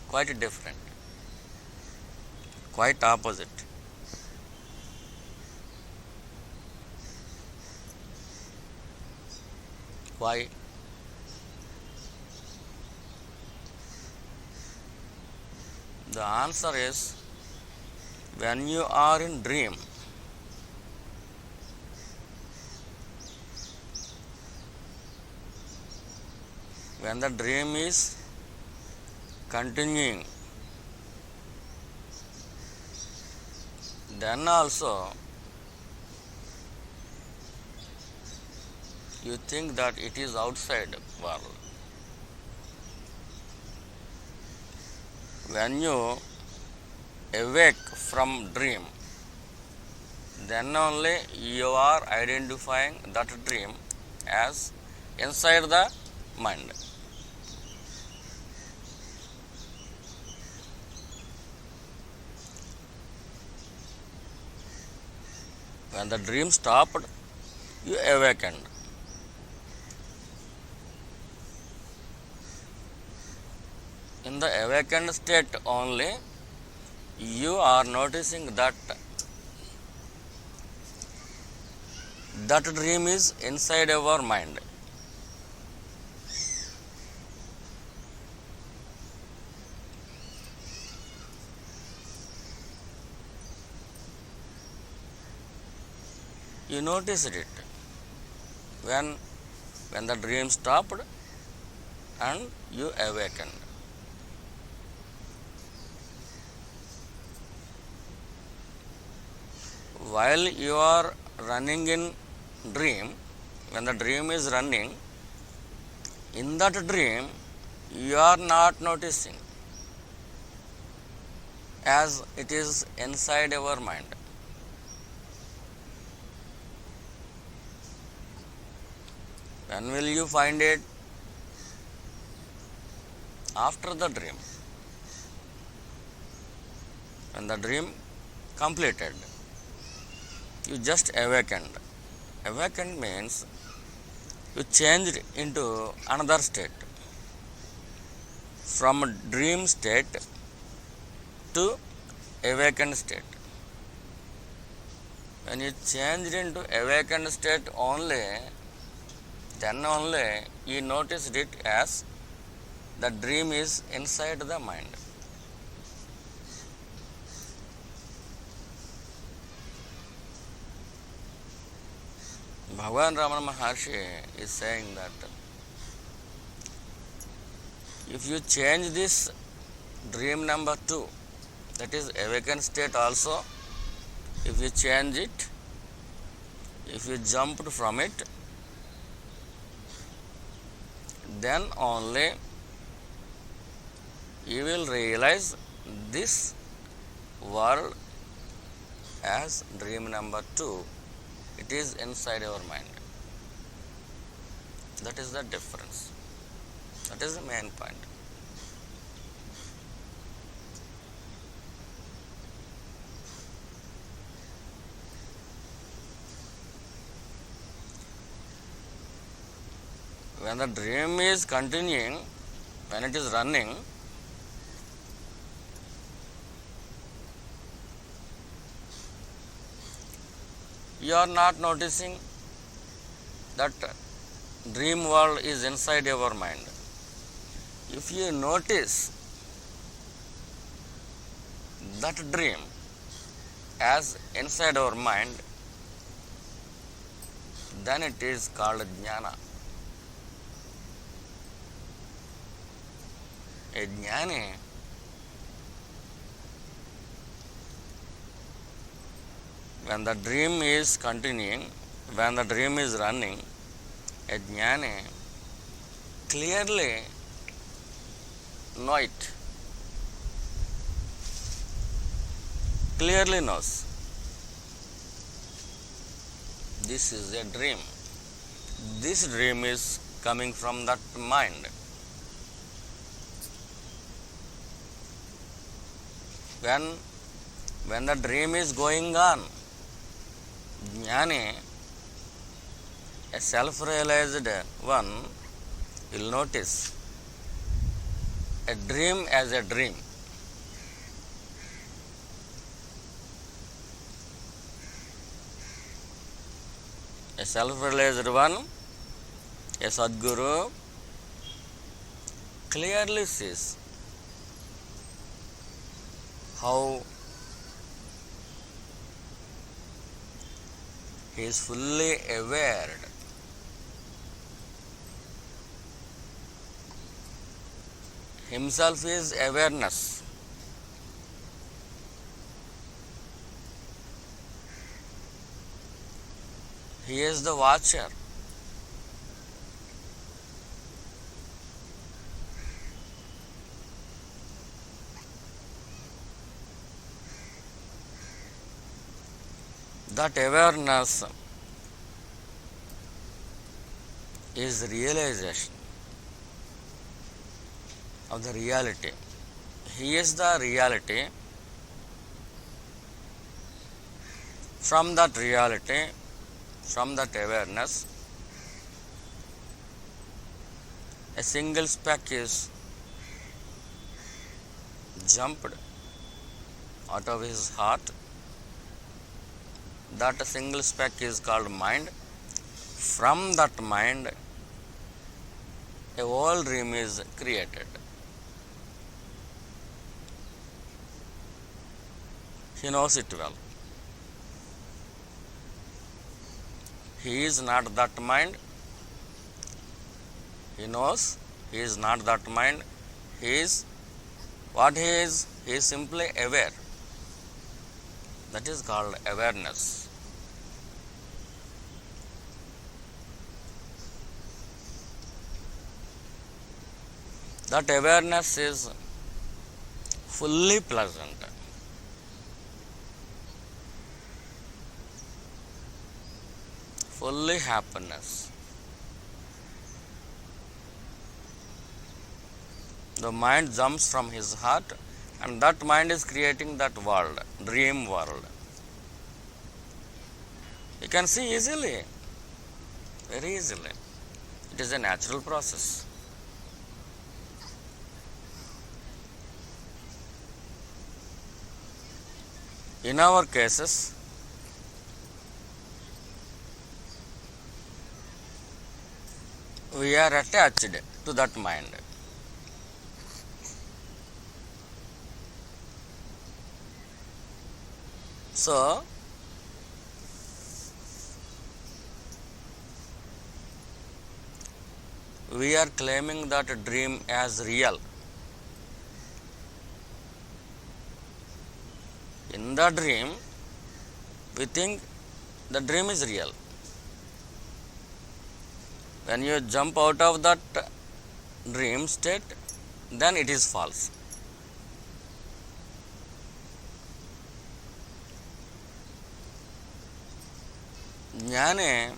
quite different, quite opposite. Why? The answer is when you are in dream, when the dream is continuing, then also you think that it is outside world. When you awake from dream, then only you are identifying that dream as inside the mind. When the dream stopped, you awakened. In the awakened state only, you are noticing that dream is inside our mind. You noticed it when the dream stopped and you awakened. While you are running in dream, when the dream is running, in that dream you are not noticing, as it is inside our mind. When will you find it? After the dream. When the dream completed, you just awakened. Awakened means you changed into another state. From a dream state to awakened state. When you changed into awakened state only, then only you noticed it as the dream is inside the mind. Bhagavan Ramana Maharshi is saying that if you change this dream number 2, that is awakened state also, if you change it, if you jumped from it, then only you will realize this world as dream number 2. It is inside our mind. That is the difference. That is the main point. When the dream is continuing, when it is running, you are not noticing that dream world is inside your mind. If you notice that dream as inside our mind, then it is called jnana. A jnani when the dream is continuing, when the dream is running, a jnani clearly know it, clearly knows this is a dream. This dream is coming from that mind. When the dream is going on, jnani, a self-realized one, will notice a dream as a dream. A self-realized one, a Sadguru, clearly sees how he is fully aware. Himself is awareness. He is the watcher. That awareness is realization of the reality. He is the reality. From that reality, from that awareness, a single speck is jumped out of his heart. That single speck is called mind. From that mind, a whole dream is created. He knows it well. He is not that mind. He knows he is not that mind. He is what he is. He is simply aware. That is called awareness. That awareness is fully pleasant. Fully happiness. The mind jumps from his heart, and that mind is creating that world, dream world. You can see easily, very easily. It is a natural process. In our cases, we are attached to that mind. So, we are claiming that dream as real. In the dream, we think the dream is real. When you jump out of that dream state, then it is false. Jnane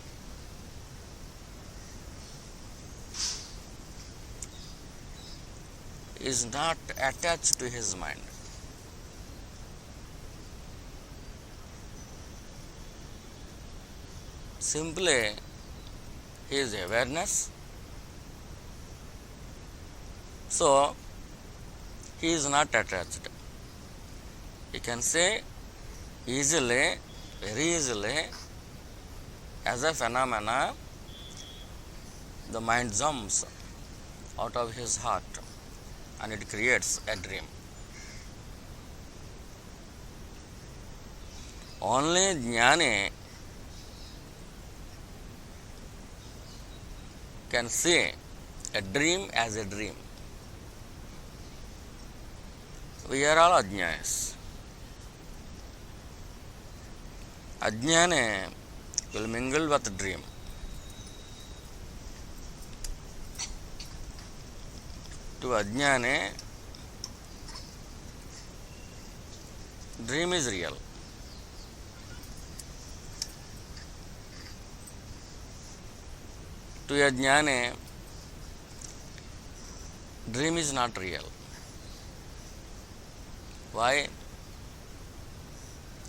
is not attached to his mind. Simply, his awareness. So, he is not attached. You can say easily, very easily, as a phenomena, the mind jumps out of his heart and it creates a dream. Only Jnani can see a dream as a dream. We are all Ajnayas. Ajnane will mingle with dream. To Ajnane, dream is real. To Ajnane, dream is not real. Why?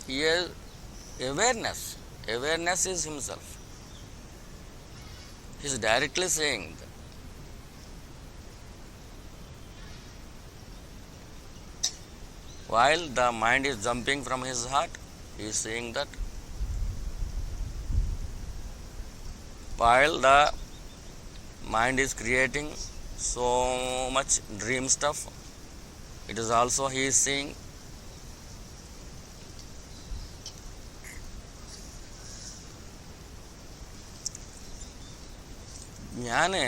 He has awareness. Awareness is himself. He is directly saying that. while the mind is jumping from his heart, he is seeing that. While the mind is creating so much dream stuff, it is also he is seeing. ज्ञाने